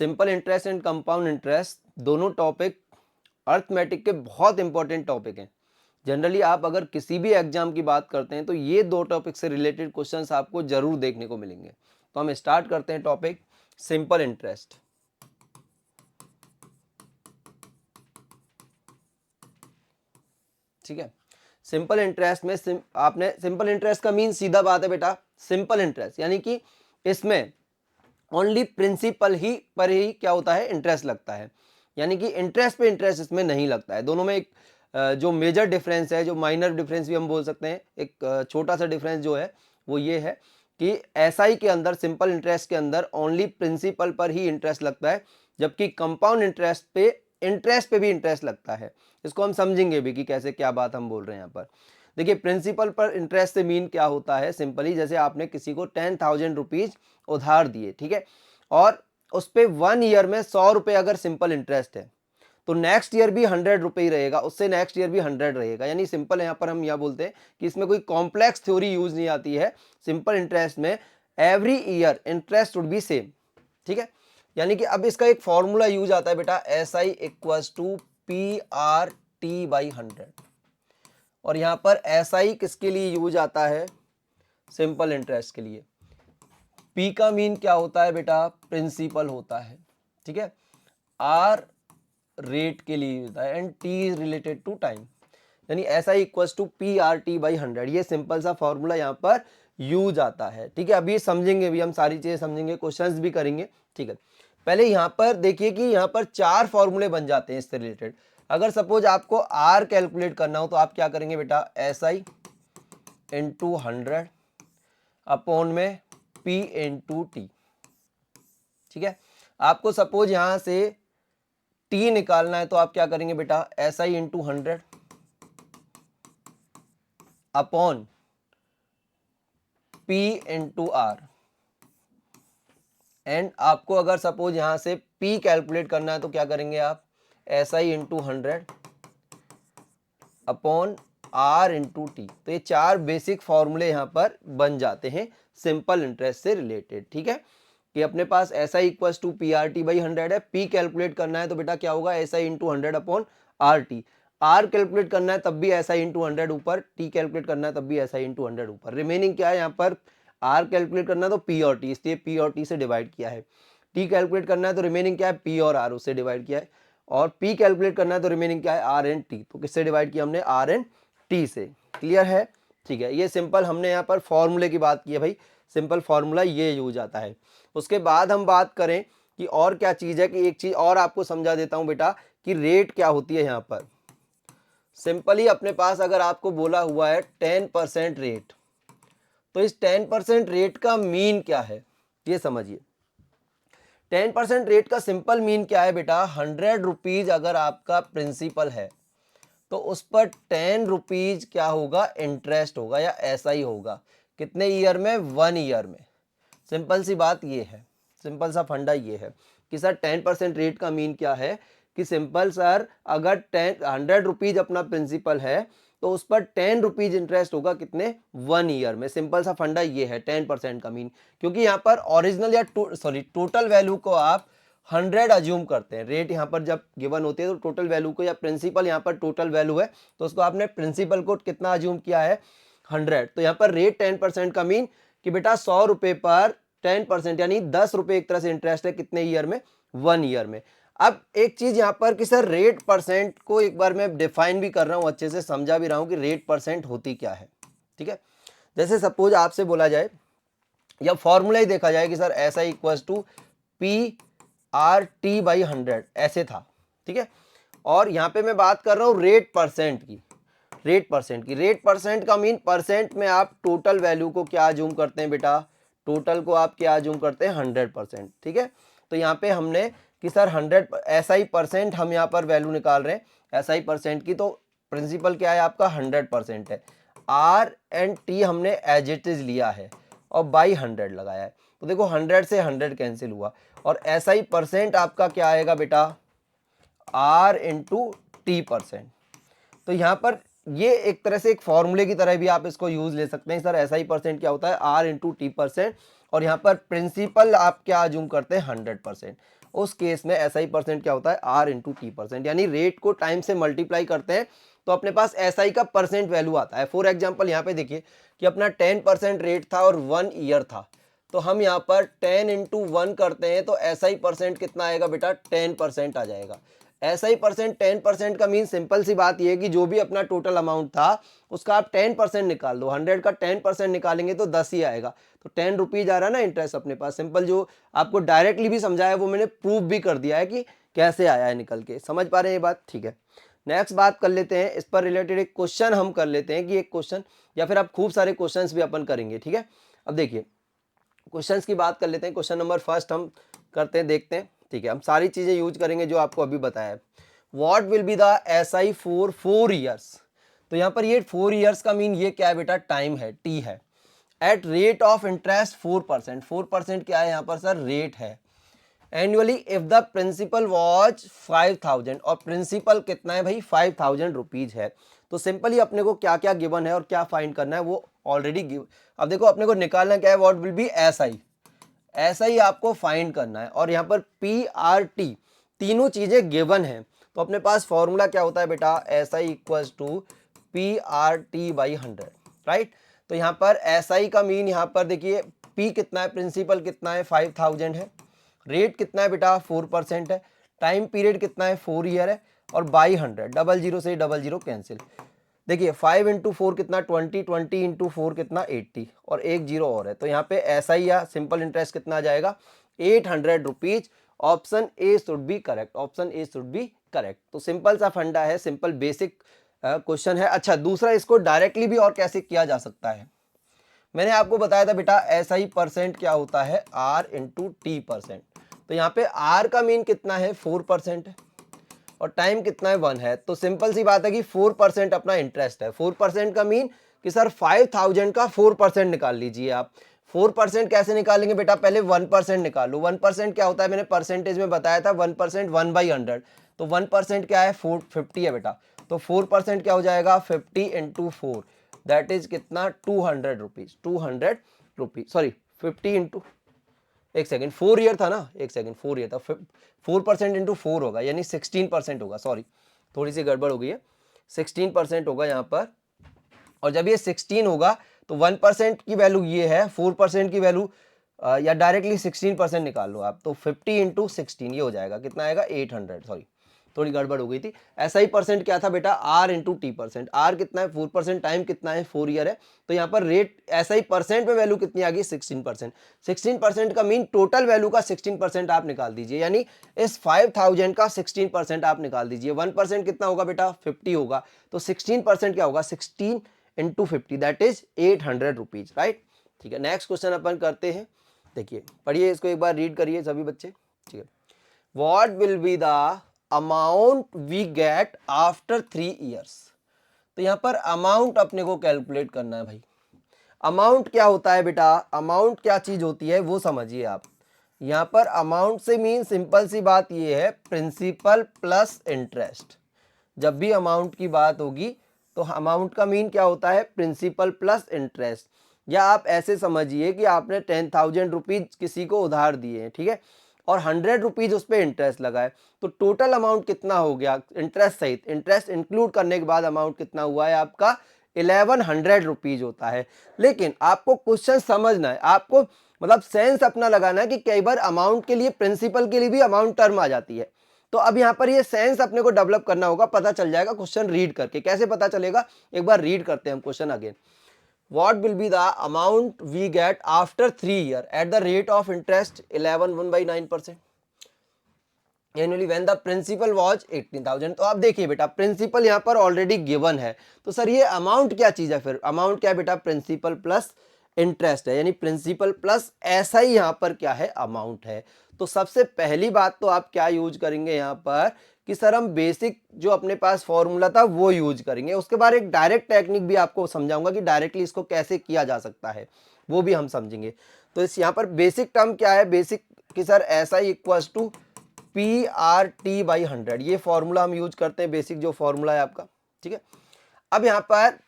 Simple interest and compound interest दोनों topic arithmetic के बहुत इंपॉर्टेंट टॉपिक हैं। जनरली आप अगर किसी भी एग्जाम की बात करते हैं तो ये दो टॉपिक से रिलेटेड क्वेश्चंस आपको जरूर देखने को मिलेंगे। तो हम स्टार्ट करते हैं टॉपिक सिंपल इंटरेस्ट। ठीक है, सिंपल इंटरेस्ट में आपने सिंपल इंटरेस्ट का मीन सीधा बात है बेटा, सिंपल इंटरेस्ट यानी कि इसमें ओनली प्रिंसिपल ही पर ही क्या होता है, इंटरेस्ट लगता है। यानी कि इंटरेस्ट पे इंटरेस्ट इसमें नहीं लगता है। दोनों में एक जो मेजर डिफरेंस है, जो माइनर डिफरेंस भी हम बोल सकते हैं, एक छोटा सा डिफरेंस जो है वो ये है कि एसआई के अंदर, सिंपल इंटरेस्ट के अंदर ओनली प्रिंसिपल पर ही इंटरेस्ट लगता है, जबकि कंपाउंड इंटरेस्ट पे भी इंटरेस्ट लगता है। इसको हम समझेंगे भी कि कैसे, क्या बात हम बोल रहे हैं यहाँ पर। देखिए, प्रिंसिपल पर इंटरेस्ट से मीन क्या होता है, सिंपली जैसे आपने किसी को 10,000 रुपीज उधार दिए, ठीक है, और उस पर 1 ईयर में 100 रुपये अगर सिंपल इंटरेस्ट है तो नेक्स्ट ईयर भी 100 रुपये ही रहेगा, उससे नेक्स्ट ईयर भी 100 रहेगा। यानी सिंपल, यहाँ पर हम यह बोलते हैं कि इसमें कोई कॉम्प्लेक्स थ्योरी यूज नहीं आती है। सिंपल इंटरेस्ट में every year interest would be same. ठीक है, यानी कि अब इसका एक फॉर्मूला यूज आता है बेटा, S I equals to P R T by 100। और यहां पर एस आई किसके लिए यूज आता है, सिंपल इंटरेस्ट के लिए। पी का मीन क्या होता है बेटा, प्रिंसिपल होता है। ठीक है, आर रेट के लिए होता है and T is related to time, यानी S I equals to P R T by 100। ये सिंपल सा फॉर्मूला यहाँ पर यूज आता है। ठीक है, अभी समझेंगे भी, हम सारी चीजें समझेंगे, क्वेश्चंस भी करेंगे। ठीक है, पहले यहाँ पर देखिए कि यहाँ पर 4 फॉर्मूले बन जाते हैं इससे रिलेटेड। अगर सपोज आपको आर कैलकुलेट करना हो तो आप क्या करेंगे बेटा, एस आई इंटू 100 अपॉन में पी इंटू टी। ठीक है, आपको सपोज यहां से टी निकालना है तो आप क्या करेंगे बेटा, S I into 100 upon P into R. And आपको अगर सपोज यहां से पी कैलकुलेट करना है तो क्या करेंगे आप, S I into 100 upon R into T. तो ये 4 बेसिक फॉर्मूले यहां पर बन जाते हैं सिंपल इंटरेस्ट से रिलेटेड। ठीक है, कि अपने पास S I equal to P R T by 100 है, पी कैलकुलेट करना है तो बेटा क्या होगा, S I into 100 upon R T. R calculate करना है तब भी एस आई इंटू 100 ऊपर, टी कैलकुलेट करना है तब भी एस आई इंटू 100 ऊपर। रिमेनिंग क्या है यहाँ पर, आर कैलकुलेट करना है तो पी और टी, इसलिए पी और टी से डिवाइड किया है। टी कैलकुलेट करना है तो रिमेनिंग क्या है, पी और आर, उससे डिवाइड किया है। और पी कैलकुलेट करना है तो रिमेनिंग क्या है, आर एंड टी, तो किससे डिवाइड किया हमने, आर एंड टी से। क्लियर है? ठीक है, ये सिंपल हमने यहाँ पर फॉर्मूले की बात की है भाई, सिंपल फॉर्मूला ये यूज आता है। उसके बाद हम बात करें कि और क्या चीज है, कि एक चीज और आपको समझा देता हूं बेटा कि रेट क्या होती है। यहाँ पर सिंपली अपने पास अगर आपको बोला हुआ है 10% रेट, तो इस 10% रेट का मीन क्या है ये समझिए। 10% रेट का सिंपल मीन क्या है बेटा, 100 रुपीज अगर आपका प्रिंसिपल है तो उस पर 10 रुपीज क्या होगा, इंटरेस्ट होगा या ऐसा ही होगा। कितने ईयर में, 1 ईयर में। सिंपल सी बात ये है, सिंपल सा फंडा ये है कि सर 10% रेट का मीन क्या है, कि सिंपल सर अगर 100 रुपीज अपना प्रिंसिपल है तो उस पर 10 रुपीज इंटरेस्ट होगा, कितने, 1 ईयर में। सिंपल सा फंडा ये है 10% का मीन, क्योंकि यहाँ पर ओरिजिनल या टोटल वैल्यू को आप 100 अज्यूम करते हैं। रेट यहाँ पर जब गिवन होती है तो टोटल वैल्यू को, या प्रिंसिपल यहाँ पर टोटल वैल्यू है तो उसको आपने प्रिंसिपल को कितना अज्यूम किया है, 100। तो यहाँ पर रेट 10% का मीन कि बेटा 100 रुपए पर 10% यानी 10 रुपए एक तरह से इंटरेस्ट है, कितने ईयर में, 1 ईयर में। अब एक चीज यहाँ पर कि सर रेट परसेंट को एक बार मैं डिफाइन भी कर रहा हूं, अच्छे से समझा भी रहा हूं कि रेट परसेंट होती क्या है। ठीक है, जैसे सपोज आपसे बोला जाए या फॉर्मूला ही देखा जाए कि सर ऐसा equals to P R T by 100 ऐसे था। ठीक है, और यहाँ पे मैं बात कर रहा हूँ रेट परसेंट की। रेट परसेंट का मीन परसेंट में आप टोटल वैल्यू को क्या अज्यूम करते हैं बेटा, टोटल को आप क्या अज्यूम करते हैं, 100%। ठीक है, तो यहाँ पे हमने कि सर 100 एसआई परसेंट हम यहाँ पर वैल्यू निकाल रहे हैं एसआई परसेंट की, तो प्रिंसिपल क्या है आपका, 100% है। आर एंड टी हमने एज इट इज लिया है और बाई 100 लगाया है, तो देखो 100 से 100 कैंसिल हुआ, और एसआई परसेंट आपका क्या आएगा बेटा, आर इंटू टी परसेंट। तो यहाँ पर ये एक तरह से एक फॉर्मूले की तरह भी आप इसको यूज ले सकते हैं। सर एसआई परसेंट क्या होता है, आर इंटू टी परसेंट, और यहाँ पर प्रिंसिपल आप क्या अज्यूम करते हैं, 100%। उस केस में SI परसेंट क्या होता है R इंटू टी परसेंट, यानी रेट को टाइम से मल्टीप्लाई करते हैं तो अपने पास SI का परसेंट वैल्यू आता है। फॉर एग्जाम्पल यहाँ पे देखिए कि अपना 10% रेट था और 1 ईयर था, तो हम यहाँ पर 10 इंटू 1 करते हैं तो SI परसेंट कितना आएगा बेटा 10% आ जाएगा। SI परसेंट 10% का मीन सिंपल सी बात ये है कि जो भी अपना टोटल अमाउंट था उसका आप 10% निकाल दो, 100 का 10% निकालेंगे तो 10 ही आएगा, तो 10 रुपीज आ रहा है ना इंटरेस्ट अपने पास। सिंपल, जो आपको डायरेक्टली भी समझाया वो मैंने प्रूव भी कर दिया है कि कैसे आया है निकल के। समझ पा रहे हैं ये बात? ठीक है, नेक्स्ट बात कर लेते हैं, इस पर रिलेटेड एक क्वेश्चन हम कर लेते हैं कि एक क्वेश्चन या फिर आप खूब सारे क्वेश्चंस भी अपन करेंगे। ठीक है, अब देखिए क्वेश्चंस की बात कर लेते हैं। क्वेश्चन नंबर फर्स्ट हम करते हैं, देखते हैं। ठीक है, हम सारी चीजें यूज करेंगे जो आपको अभी बताया है। What will be the SI for 4 years. तो यहाँ पर ये 4 ईयर्स का मीन ये क्या है बेटा, टाइम है, टी है। एट रेट ऑफ इंटरेस्ट 4%, 4% क्या है यहाँ पर सर, रेट है। Annually if the principal was 5000, और प्रिंसिपल कितना है भाई 5000 रुपीज है। तो सिंपली अपने को क्या क्या गिवन है और क्या फाइंड करना है वो ऑलरेडी गिव। अब देखो अपने को निकालना क्या है, what will B SI, SI आपको फाइंड करना है, और यहाँ पर PRT तीनों चीजें गिवन है। तो अपने पास फॉर्मूला क्या होता है बेटा, SI equals to PRT by 100, right. तो यहाँ पर SI का मीन यहाँ पर देखिए P कितना है, प्रिंसिपल कितना है 5000 है, रेट कितना है बेटा 4% है, टाइम पीरियड कितना है 4 ईयर है, और बाई 100, 00 से 00 कैंसिल। देखिए 5 इंटू 4 कितना 20, 20 इंटू 4 कितना 80, और एक जीरो और है, तो यहाँ पे SI या सिंपल इंटरेस्ट कितना आ जाएगा 800 rupees. Option A should be correct, option A should be correct. तो सिंपल सा फंडा है, सिंपल बेसिक क्वेश्चन है। अच्छा, दूसरा इसको डायरेक्टली भी और कैसे किया जा सकता है, मैंने आपको बताया था बेटा SI परसेंट क्या होता है R इंटू टी परसेंट। तो यहाँ पे R का मीन कितना है 4% है, और टाइम कितना है 1 है। तो सिंपल सी बात है कि 4% अपना इंटरेस्ट है। 4% का मीन कि सर 5000 का 4% निकाल लीजिए आप। 4% कैसे निकालेंगे बेटा, पहले 1% निकालो। 1% क्या होता है, मैंने परसेंटेज में बताया था 1% 1/100, तो 1% क्या है 50 है बेटा। तो 4% क्या हो जाएगा 50 इंटू 4, दैट इज कितना 200 रुपीज, 200 रुपीज, सॉरी 50 इंटू, एक सेकंड 4 ईयर था ना, एक सेकंड 4 ईयर था, 4% इंटू 4 होगा यानी 16% होगा, सॉरी थोड़ी सी गड़बड़ हो गई है, 16% होगा यहाँ पर। और जब ये 16 होगा तो 1% की वैल्यू ये है, 4% की वैल्यू या डायरेक्टली 16% निकाल लो आप, तो 50 इंटू 16 ये हो जाएगा, कितना आएगा 800, सॉरी थोड़ी गड़बड़ हो गई थी। ऐसा ही परसेंट क्या था बेटा R into T percent, R कितना है 4%, टाइम कितना है 4 ईयर है, तो यहाँ पर रेट ऐसा ही परसेंट में वैल्यू कितनी आ गई 16%। 16% का मीन टोटल वैल्यू का 16% आप निकाल दीजिए, यानी इस 5000 का 16% आप निकाल दीजिए। 1% कितना होगा बेटा 50 होगा, तो 16% क्या होगा 16 into 50, that is 800 rupees, right. ठीक है, नेक्स्ट क्वेश्चन अपन करते हैं। देखिए पढ़िए इसको एक बार, रीड करिए सभी बच्चे। ठीक है, what will be the amount we get after 3 years. तो यहां पर अमाउंट अपने को कैलकुलेट करना है भाई। अमाउंट क्या होता है बेटा, अमाउंट क्या चीज होती है वो समझिए आप। यहां पर अमाउंट से मीन सिंपल सी बात ये है प्रिंसिपल प्लस इंटरेस्ट। जब भी अमाउंट की बात होगी तो अमाउंट का मीन क्या होता है प्रिंसिपल प्लस इंटरेस्ट। या आप ऐसे समझिए कि आपने 10,000 रुपीज किसी को उधार दिए हैं, ठीक है, और 100 रुपीज उस पर इंटरेस्ट लगा है, तो टोटल अमाउंट कितना हो गया इंटरेस्ट सहित, इंटरेस्ट इंक्लूड करने के बाद अमाउंट कितना हुआ है आपका 1100 रुपीज होता है। लेकिन आपको क्वेश्चन समझना है, आपको मतलब सेंस अपना लगाना है कि कई बार अमाउंट के लिए प्रिंसिपल के लिए भी अमाउंट टर्म आ जाती है। तो अब यहाँ पर ये सेंस अपने को डेवलप करना होगा, पता चल जाएगा क्वेश्चन रीड करके। कैसे पता चलेगा, एक बार रीड करते हैं हम question again. What will be the amount we get after 3 years at the rate of interest 11.1/9% annually when the principal was 18,000। तो आप देखिए बेटा प्रिंसिपल यहाँ पर ऑलरेडी गिवन है, तो सर ये अमाउंट क्या चीज है, फिर अमाउंट क्या है बेटा प्रिंसिपल प्लस इंटरेस्ट है, यानी प्रिंसिपल प्लस ऐसा ही यहाँ पर क्या है अमाउंट है। तो सबसे पहली बात तो आप क्या यूज करेंगे यहाँ पर कि सर हम बेसिक जो अपने पास फॉर्मूला था वो यूज करेंगे। उसके बाद एक डायरेक्ट टेक्निक भी आपको समझाऊंगा कि डायरेक्टली इसको कैसे किया जा सकता है, वो भी हम समझेंगे। तो इस यहाँ पर बेसिक टर्म क्या है, बेसिक कि सर ऐसा ही इक्वल्स टू PRT बाई 100, ये फॉर्मूला हम यूज करते हैं, बेसिक जो फॉर्मूला है आपका। ठीक है, अब यहाँ पर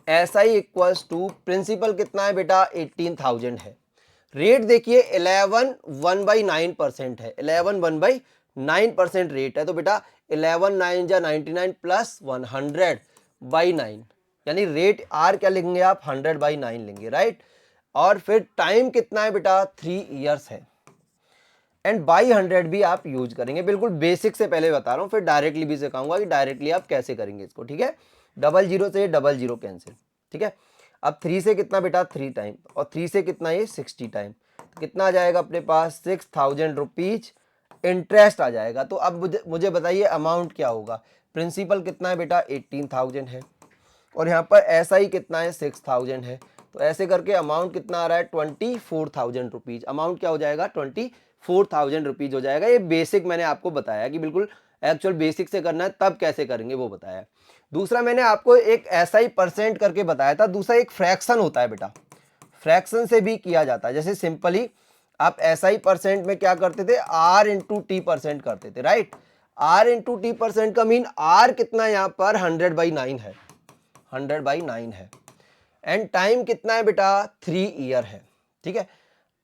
ऐसा ही इक्वल्स टू प्रिंसिपल कितना है बेटा 18,000 है, रेट देखिए 11 1/9% है, 11 1/9% रेट है। तो बेटा 11 9 जा 99 प्लस 100/9, यानी रेट आर क्या लेंगे आप 100/9 लेंगे, राइट। और फिर टाइम कितना है बेटा 3 ईयर्स है, एंड बाई 100 भी आप यूज करेंगे। बिल्कुल बेसिक से पहले बता रहा हूं, फिर डायरेक्टली भी सिखाऊंगा कि डायरेक्टली आप कैसे करेंगे इसको, ठीक है। 00 से 00 कैंसिल, ठीक है। अब 3 से कितना बेटा 3 टाइम, और 3 से कितना ये 60 टाइम, तो कितना आ जाएगा अपने पास 6000 रुपीज इंटरेस्ट आ जाएगा। तो अब मुझे बताइए अमाउंट क्या होगा। प्रिंसिपल कितना है बेटा 18,000 है, और यहाँ पर ऐसा ही कितना है 6000 है। तो ऐसे करके अमाउंट कितना आ रहा है 24,000 रुपीज। अमाउंट क्या हो जाएगा 24,000 रुपीज हो जाएगा। ये बेसिक मैंने आपको बताया कि बिल्कुल एक्चुअल बेसिक से करना है, तब कैसे करेंगे वो बताया। दूसरा मैंने आपको एक ऐसा ही परसेंट करके बताया था। दूसरा एक फ्रैक्शन होता है बेटा, फ्रैक्शन से भी किया जाता है। जैसे सिंपली आप ऐसा ही परसेंट में क्या करते थे आर इंटू टी परसेंट करते थे, right. R into T percent का मीन आर कितना यहाँ पर 100/9 है, 100/9 है, एंड टाइम कितना है बेटा 3 ईयर है, ठीक है।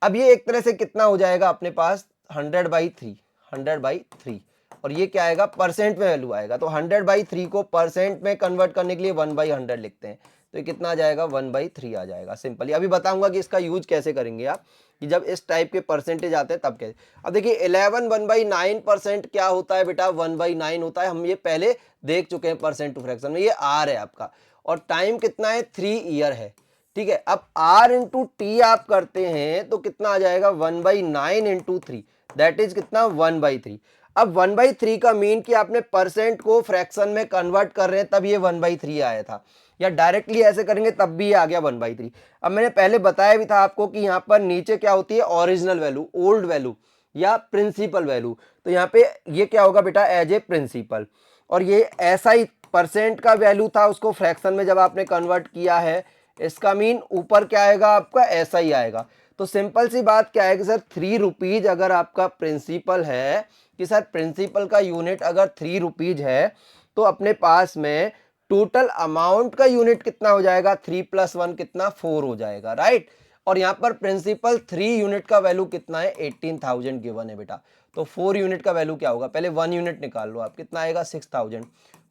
अब ये एक तरह से कितना हो जाएगा अपने पास 100/3, 100/3, और ये क्या आएगा परसेंट में वैल्यू आएगा। तो 100/3 को परसेंट में कन्वर्ट करने के लिए 1/100 लिखते हैं, तो ये कितना आ जाएगा 1/3 आ जाएगा सिंपली। अभी बताऊंगा कि इसका यूज कैसे करेंगे आप, कि जब इस टाइप के परसेंटेज आते हैं तब कैसे। अब देखिए 11 1/9% क्या होता है बेटा 1/9 होता है, हम ये पहले देख चुके हैं परसेंट टू फ्रैक्शन में। ये आर है आपका, और टाइम कितना है 3 ईयर है, ठीक है। अब r इंटू टी आप करते हैं तो कितना आ जाएगा 1/9 इंटू 3, दैट इज कितना 1/3। अब 1/3 का मीन कि आपने परसेंट को फ्रैक्शन में कन्वर्ट कर रहे हैं, तब ये 1/3 आया था, या डायरेक्टली ऐसे करेंगे तब भी ये आ गया 1/3। अब मैंने पहले बताया भी था आपको कि यहाँ पर नीचे क्या होती है ओरिजिनल वैल्यू, ओल्ड वैल्यू या प्रिंसिपल वैल्यू। तो यहाँ पे ये क्या होगा बेटा एज ए प्रिंसिपल, और ये ऐसा ही परसेंट का वैल्यू था, उसको फ्रैक्शन में जब आपने कन्वर्ट किया है, इसका मीन ऊपर क्या आएगा आपका ऐसा ही आएगा। तो सिंपल सी बात क्या है कि सर 3 रुपीज अगर आपका प्रिंसिपल है, कि सर प्रिंसिपल का यूनिट अगर 3 रुपीज है, तो अपने पास में टोटल अमाउंट का यूनिट कितना हो जाएगा 3 + 1 कितना 4 हो जाएगा, राइट। और यहाँ पर प्रिंसिपल 3 यूनिट का वैल्यू कितना है 18,000 गिवन है बेटा। तो 4 यूनिट का वैल्यू क्या होगा, पहले 1 यूनिट निकाल लो आप, कितना आएगा 6000,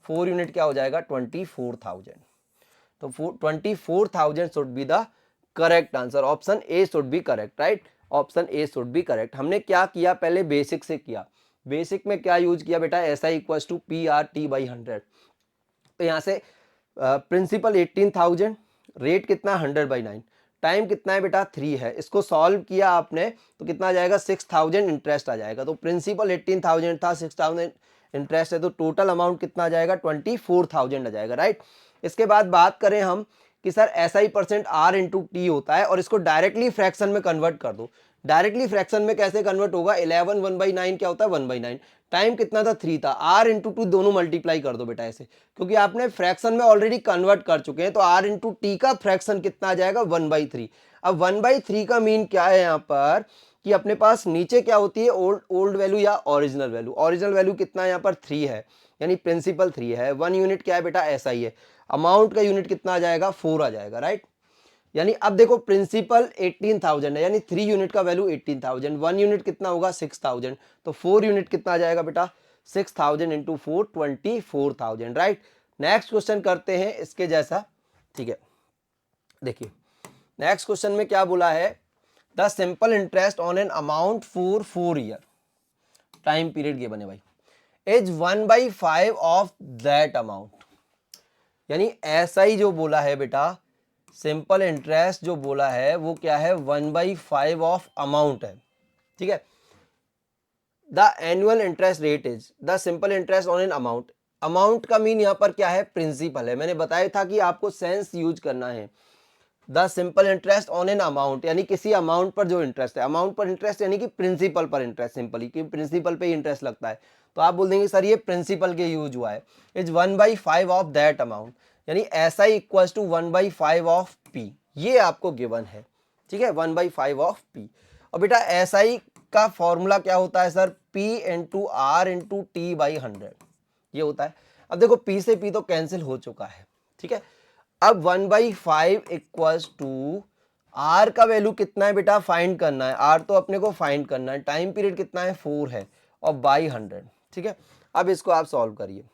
4 यूनिट क्या हो जाएगा 24,000। तो 24,000 should be the correct answer, option A should be correct, right. Option A should be correct. हमने क्या किया पहले बेसिक से किया, बेसिक में क्या यूज किया बेटा SI इक्वल टू PRT/100। तो यहाँ से प्रिंसिपल 18,000, रेट कितना 100/9, टाइम कितना है बेटा 3 है। इसको सॉल्व किया आपने तो कितना आ जाएगा 6000 इंटरेस्ट आ जाएगा। तो प्रिंसिपल 18,000 था, 6000 इंटरेस्ट है, तो टोटल अमाउंट कितना आ जाएगा 24,000 आ जाएगा, राइट। इसके बाद बात करें हम कि सर ऐसा ही परसेंट R इंटू टी होता है, और इसको डायरेक्टली फ्रैक्शन में कन्वर्ट कर दो। डायरेक्टली फ्रैक्शन में कैसे कन्वर्ट होगा 11 1/9 क्या होता है 1/9, टाइम कितना था 3 था, R इंटू 2 दोनों मल्टीप्लाई कर दो बेटा ऐसे, क्योंकि आपने फ्रैक्शन में ऑलरेडी कन्वर्ट कर चुके हैं। तो R इंटू टी का फ्रैक्शन कितना आ जाएगा 1/3। अब 1/3 का मीन क्या है यहाँ पर कि अपने पास नीचे क्या होती है ओल्ड वैल्यू या ओरिजिनल वैल्यू। ओरिजिनल वैल्यू कितना है यहाँ पर 3 है, यानी प्रिंसिपल 3 है। 1 यूनिट क्या है बेटा ऐसा ही है। अमाउंट का यूनिट कितना आ जाएगा 4 आ जाएगा, राइट। यानी अब देखो प्रिंसिपल 18,000 है, यानी 3 यूनिट का वैल्यू 18,000, 1 यूनिट कितना होगा 6,000, तो 4 यूनिट कितना आ जाएगा बेटा 6,000 इंटू 4 24,000, राइट। नेक्स्ट क्वेश्चन करते हैं इसके जैसा, ठीक है। देखिए नेक्स्ट क्वेश्चन में क्या बोला है, the simple interest on an amount for 4 year, time period given है भाई, इज 1/5 ऑफ दैट अमाउंट। यानी ऐसा ही जो बोला है बेटा सिंपल इंटरेस्ट जो बोला है वो क्या है 1/5 ऑफ अमाउंट है, ठीक है। The annual interest rate is the simple interest on an amount. Amount का मीन यहां पर क्या है प्रिंसिपल है, मैंने बताया था कि आपको सेंस यूज करना है। The simple interest on an amount यानी किसी अमाउंट पर जो इंटरेस्ट है, अमाउंट पर इंटरेस्ट यानी कि प्रिंसिपल पर इंटरेस्ट, सिंपली कि प्रिंसिपल पे ही इंटरेस्ट लगता है, तो आप बोल देंगे सर ये प्रिंसिपल के यूज हुआ है। इज 1/5 ऑफ दैट अमाउंट, यानी ऐसा ही इक्वल टू 1/5 ऑफ पी, ये आपको गिवन है, ठीक है 1/5 ऑफ पी। और बेटा ऐसा ही का फॉर्मूला क्या होता है sir P into R into T/100 ये होता है। अब देखो P से P तो कैंसिल हो चुका है, ठीक है। अब 1/5 इक्वल्स टू आर का वैल्यू कितना है बेटा, फाइंड करना है, आर तो अपने को फाइंड करना है, टाइम पीरियड कितना है 4 है और बाई 100, ठीक है। अब इसको आप सॉल्व करिए,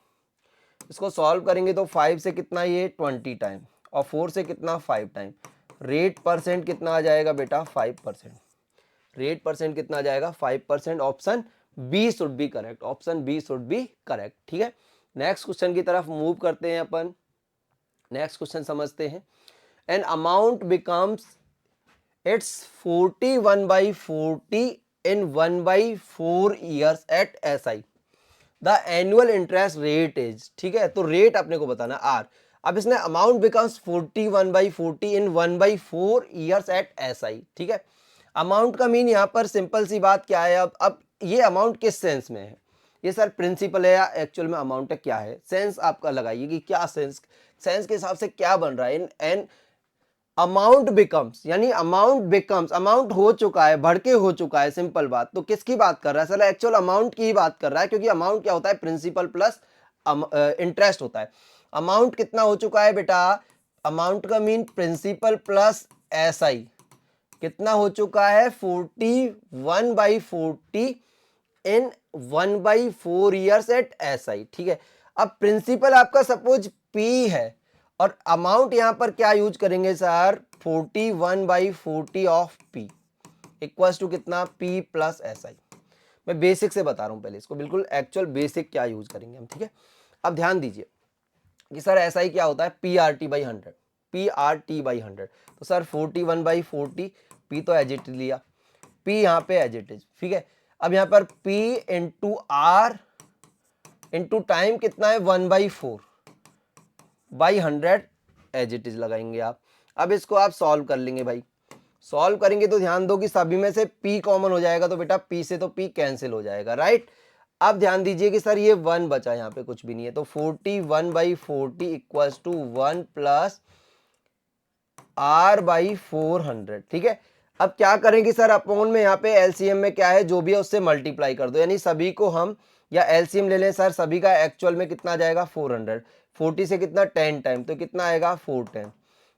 इसको सॉल्व करेंगे तो 5 से कितना ये 20 टाइम और 4 से कितना 5 टाइम, रेट परसेंट कितना आ जाएगा बेटा 5%, रेट परसेंट कितना आ जाएगा 5%, option B should be correct, option B should be correct, ठीक है। नेक्स्ट क्वेश्चन की तरफ मूव करते हैं अपन, नेक्स्ट क्वेश्चन समझते हैं। An amount becomes it's 41/40 in 1/4 years at SI, the annual interest rate is, ठीक है, तो रेट अपने को बताना आर। अब इसने अमाउंट बिकम्स 41/40 इन 1/4 ईयर्स एट SI, ठीक है। अमाउंट का मीन यहाँ पर सिंपल सी बात क्या है, अब ये अमाउंट किस सेंस में है, ये सर प्रिंसिपल है या एक्चुअल में अमाउंट है, क्या है सेंस आपका लगाइए कि क्या सेंस, सेंस के हिसाब से क्या बन रहा है। इन एन अमाउंट बिकम्स, यानी अमाउंट बिकम्स, अमाउंट हो चुका है, बढ़ के हो चुका है, सिंपल बात। तो किसकी बात कर रहा है सर, एक्चुअल अमाउंट की ही बात कर रहा है, क्योंकि अमाउंट क्या होता है, प्रिंसिपल प्लस इंटरेस्ट होता है। अमाउंट कितना हो चुका है बेटा, अमाउंट का मीन प्रिंसिपल प्लस SI कितना हो चुका है 41/40 इन 1/4 ईयर्स एट SI, ठीक है। अब प्रिंसिपल आपका सपोज P है और अमाउंट यहां पर क्या यूज करेंगे sir, 41/40 of P equals to कितना P प्लस SI। मैं बेसिक से बता रहा हूं पहले इसको, बिल्कुल एक्चुअल बेसिक क्या यूज करेंगे हम, ठीक है। अब ध्यान दीजिए कि सर SI क्या होता है, PRT/100, PRT/100, तो सर 41/40, P तो एज इट लिया, P यहाँ पे एज इट इज, ठीक है। अब यहाँ पर P into R into time कितना है 1/4/100 एज इट इज लगाएंगे आप। अब इसको आप सॉल्व कर लेंगे भाई, सॉल्व करेंगे तो ध्यान दो कि सभी में से P कॉमन हो जाएगा, तो बेटा P से तो P कैंसिल हो जाएगा, राइट। अब ध्यान दीजिए कि सर ये 1 बचा, यहाँ पे कुछ भी नहीं है, तो 41/40 इक्वल्स टू 1 प्लस R/400, ठीक है। अब क्या करेंगे सर, अपोन में यहाँ पे एलसीएम में क्या है, जो भी है उससे मल्टीप्लाई कर दो, यानी सभी को हम, या एलसीएम ले लें सर, सभी का एक्चुअल में कितना जाएगा 400, 40 से कितना 10 टाइम, तो कितना आएगा 410,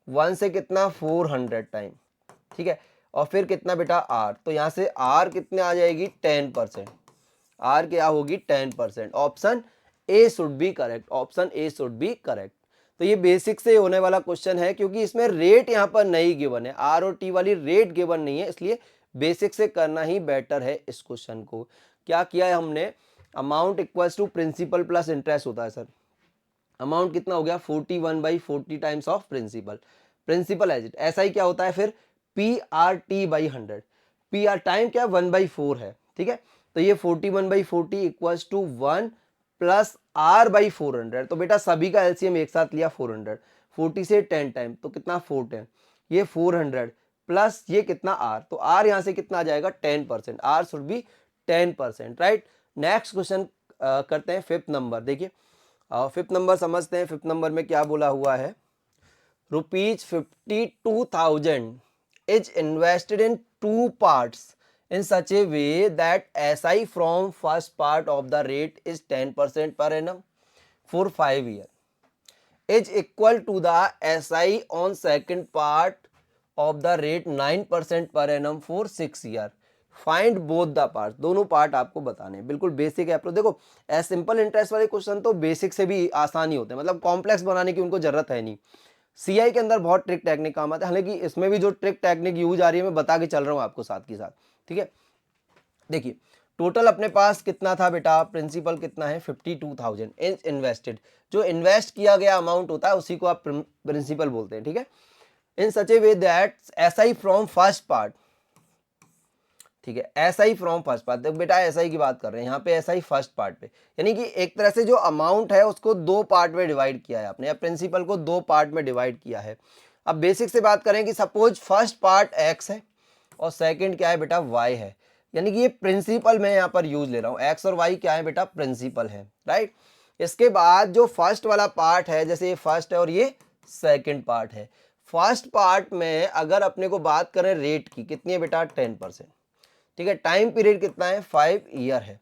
1 से कितना 400 टाइम, ठीक है। और फिर कितना बेटा R, तो यहाँ से R कितने आ जाएगी 10%, R क्या होगी 10%, option A should be correct, option A should be correct. तो ये बेसिक से होने वाला क्वेश्चन है, क्योंकि इसमें रेट यहाँ पर नहीं गिवन है, R और T वाली रेट गिवन नहीं है, इसलिए बेसिक से करना ही बेटर है इस क्वेश्चन को। क्या किया है हमने, amount equals to principal plus interest होता है सर, अमाउंट कितना हो गया 41/40 times of principal, principal as it, ऐसा ही क्या होता है फिर PRT/100, PR टाइम क्या 1/4 है, ठीक है। तो ये 41/40 इक्वल्स टू 1 प्लस R/400, तो बेटा सभी का एलसीएम एक साथ लिया 400, 40 से 10 टाइम, तो कितना 410, ये 400 प्लस ये कितना R, तो R यहाँ से कितना आ जाएगा 10%, R should be 10%, right. Next question करते हैं, फिफ्थ नंबर देखिए, फिफ्थ नंबर समझते हैं। फिफ्थ नंबर में क्या बोला हुआ है, ₹52,000 is invested in 2 parts in such a way that SI from first part of the rate is 10% per annum for 5 years is equal to the SI on second part of the rate 9% per annum for 6 years. Find both the part, दोनों part आपको बताने हैं, बिल्कुल basic है। देखो simple interest वाले question तो basic से भी आसान ही होते हैं, मतलब कॉम्प्लेक्स बनाने की उनको जरूरत है नहीं। सीआई के अंदर बहुत ट्रिक टेक्निक काम आता है, हालांकि इसमें भी जो ट्रिक टेक्निक यूज आ रही है मैं बता के चल रहा हूँ आपको साथ के साथ, ठीक है। देखिए टोटल अपने पास कितना था बेटा, प्रिंसिपल कितना है 52,000 इन्वेस्टेड, जो इन्वेस्ट किया गया अमाउंट होता है उसी को आप प्रिंसिपल बोलते हैं, ठीक है। In such a way that SI from first part, ठीक है, एसआई फ्रॉम फर्स्ट पार्ट, देखो बेटा एसआई की बात कर रहे हैं यहाँ पे, एसआई फर्स्ट पार्ट पे, यानी कि एक तरह से जो अमाउंट है उसको 2 पार्ट में डिवाइड किया है आपने, या प्रिंसिपल को 2 पार्ट में डिवाइड किया है। अब बेसिक से बात करें कि सपोज फर्स्ट पार्ट एक्स है और सेकंड क्या है बेटा वाई है, यानी कि ये प्रिंसिपल मैं यहाँ पर यूज ले रहा हूँ, एक्स और वाई क्या है बेटा प्रिंसिपल है, राइट। इसके बाद जो फर्स्ट वाला पार्ट है, जैसे ये फर्स्ट है और ये सेकंड पार्ट है, फर्स्ट पार्ट में अगर अपने को बात करें रेट की, कितनी है बेटा 10%, ठीक है। टाइम पीरियड कितना है 5 ईयर है।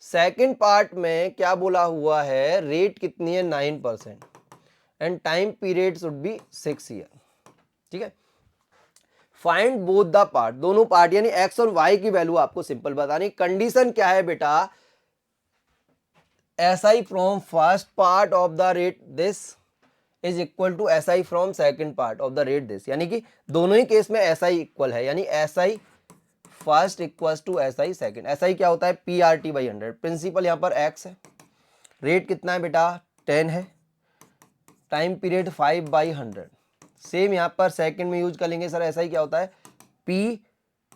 सेकंड पार्ट में क्या बोला हुआ है, रेट कितनी है 9% and time period should be 6 year, ठीक है। फाइंड बोथ द पार्ट, दोनों पार्ट यानी एक्स और वाई की वैल्यू आपको सिंपल बतानी। कंडीशन क्या है बेटा, SI from first part of the rate this is equal to SI from second part of the rate this, यानी कि दोनों ही केस में SI इक्वल है, यानी SI first equal to SI second. SI क्या होता है, PRT बाई 100। प्रिंसिपल यहाँ पर X है, रेट कितना है बेटा 10 है, टाइम पीरियड 5/100। सेम यहाँ पर सेकंड में यूज कर लेंगे सर, SI क्या होता है P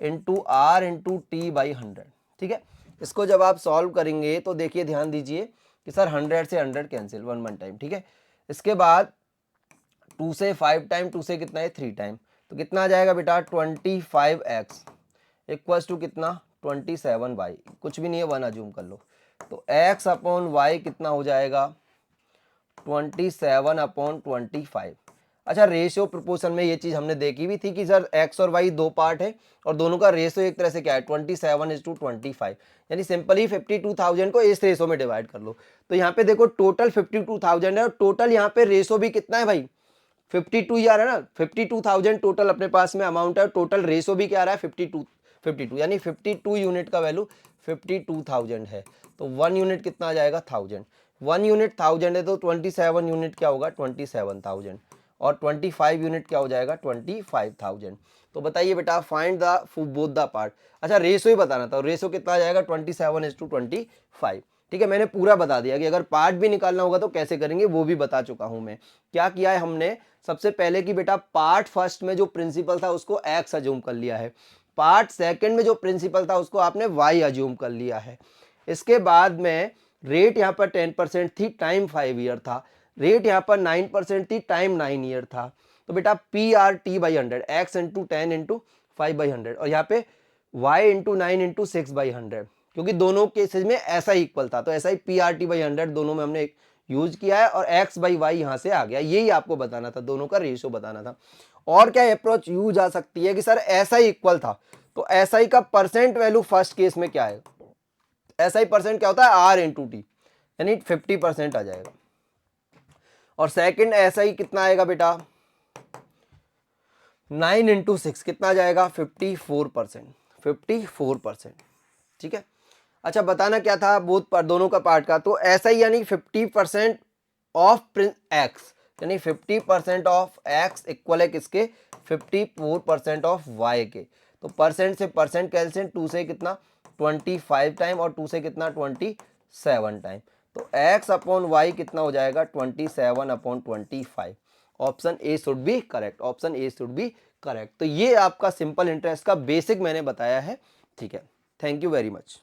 into R into T by 100। ठीक है, इसको जब आप सॉल्व करेंगे तो देखिए ध्यान दीजिए कि सर 100 से 100 कैंसिल 1 टाइम। ठीक है, इसके बाद 2 से 5 टाइम, 2 से कितना है 3 टाइम, तो कितना आ जाएगा बेटा 25x इक्वल्स टू कितना 27y, कुछ भी नहीं है 1 अज्यूम कर लो, तो x अपॉन y कितना हो जाएगा 27/25। अच्छा, रेशियो प्रोपोर्शन में ये चीज हमने देखी भी थी कि सर x और y दो पार्ट है और दोनों का रेशियो एक तरह से क्या है 27:25, यानी सिंपली 52,000 को इस रेशियो में डिवाइड कर लो। तो यहाँ पे देखो टोटल 52,000 है और टोटल यहाँ पे रेशियो भी कितना है भाई 52 ही आ रहा है ना, 52,000 टोटल अपने पास में अमाउंट है, टोटल रेशियो भी क्या आ रहा है 52 यानी 52 यूनिट का वैल्यू 52,000 है। तो 1 यूनिट कितना आ जाएगा 1000, 1 यूनिट 1000 है तो 27 यूनिट क्या होगा 27,000 और 25 यूनिट क्या हो जाएगा 25,000। तो बताइए बेटा find the both the part. अच्छा, रेशियो ही बताना था, रेशियो कितना आ जाएगा 27:25। ठीक है, मैंने पूरा बता दिया कि अगर पार्ट भी निकालना होगा तो कैसे करेंगे वो भी बता चुका हूं मैं। क्या किया है हमने, सबसे पहले कि बेटा पार्ट फर्स्ट में जो प्रिंसिपल था उसको x अज्यूम कर लिया है, पार्ट सेकंड में जो प्रिंसिपल था उसको आपने y अज्यूम कर लिया है। इसके बाद में रेट यहाँ पर 10% थी, टाइम 5 ईयर था, रेट यहाँ पर 9% थी, टाइम 9 ईयर था। तो बेटा PRT by 100 x into 10 into 5/100 और यहाँ पे y इंटू 9 इंटू 6/100, क्योंकि दोनों केसेस में ऐसा ही इक्वल था तो ऐसा ही PRT बाई 100 दोनों में हमने यूज किया है और x बाई वाई यहाँ से आ गया। यही आपको बताना था, दोनों का रेशियो बताना था। और क्या अप्रोच यूज आ सकती है कि सर ऐसा ही इक्वल था तो SI का परसेंट वैल्यू फर्स्ट केस में क्या है, SI परसेंट क्या होता है R इंटू टी, यानी 50% आ जाएगा। और सेकंड SI कितना आएगा बेटा 9 इंटू 6 कितना आ जाएगा 54%। ठीक है, अच्छा बताना क्या था बोथ पर दोनों का पार्ट का, तो SI यानी 50% ऑफ एक्स, यानी 50% ऑफ एक्स इक्वल है किसके 54% ऑफ वाई के। तो परसेंट से परसेंट कैंसिल, 2 से कितना 25 टाइम और 2 से कितना 27 टाइम, तो x अपॉन वाई कितना हो जाएगा 27/25। Option A should be correct, option A should be correct. तो ये आपका सिंपल इंटरेस्ट का बेसिक मैंने बताया है। ठीक है, थैंक यू वेरी मच।